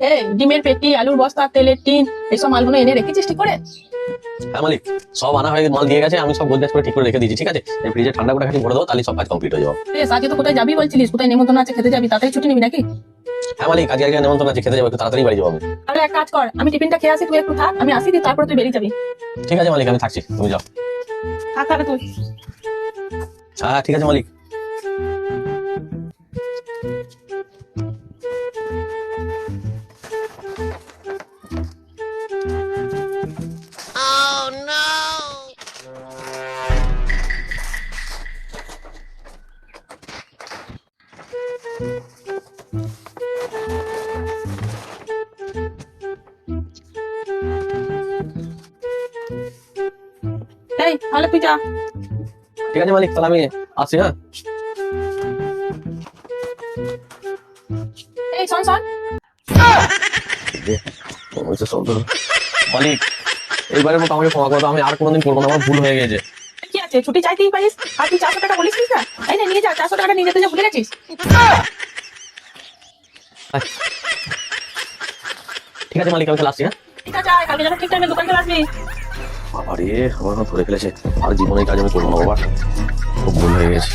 এই ডিমের পেটি, আলুর বস্তা, তেলের টিন, এইসব মালগুলো এনে রেখেছিস ঠিক করে? হ্যাঁ মালিক, সব আনা হয়ে মাল দিয়ে গেছে, আমি সব গোদরেজ করে ঠিক করে রেখে দিয়েছি। ঠিক আছে, এই ফ্রিজে ঠান্ডা করে খালি ভরে দাও, তাহলে সব কাজ কমপ্লিট হয়ে যাবে। বেশ, আজকে তো কোথায় যাবি বলছিলিস? কোথায় নেমন্তন্ন আছে, খেতে যাবি? তাড়াতাড়ি ছুটি নিবি নাকি? হ্যাঁ মালিক, আজকে আজকে নেমন্তন্ন আছে, খেতে যাবো, একটু তাড়াতাড়ি বাড়ি যাবো আমি। তাহলে এক কাজ কর, আমি টিফিনটা খেয়ে আসি, তুই একটু থাক, আমি আসি, দিয়ে তারপরে তুই বেরিয়ে যাবি। ঠিক আছে মালিক, আমি থাকছি, তুমি যাও। থাক তাহলে তুই। হ্যাঁ ঠিক আছে মালিক। এই তাহলে তুই যা। ঠিক আছে মালিক, তাহলে আমি আসছি। হ্যাঁ এই শোন শোন, মালিক, এইবারের মতো আমাকে ক্ষমা করো, আমি আর কোনোদিন করবো না, আমার ভুল হয়ে গেছে। কি আছে, ছুটি চাইতেই পারিস। আর তুই 400 টাকা বলিস না? এই নে নিয়ে যা, 400 টাকাটা নিয়ে যেতে যা, ভুলে গেছিস? ঠিক আছে মালিক, আমি তাহলে আসছি। হ্যাঁ ঠিক আছে, আয়, কালকে যেন ঠিক টাইমে দোকান চলে আসবি। বাবারে, আমার ধরে ফেলেছে, আর জীবনে এই কাজ আমি করবো না বাবা, খুব ভুল হয়ে গেছে।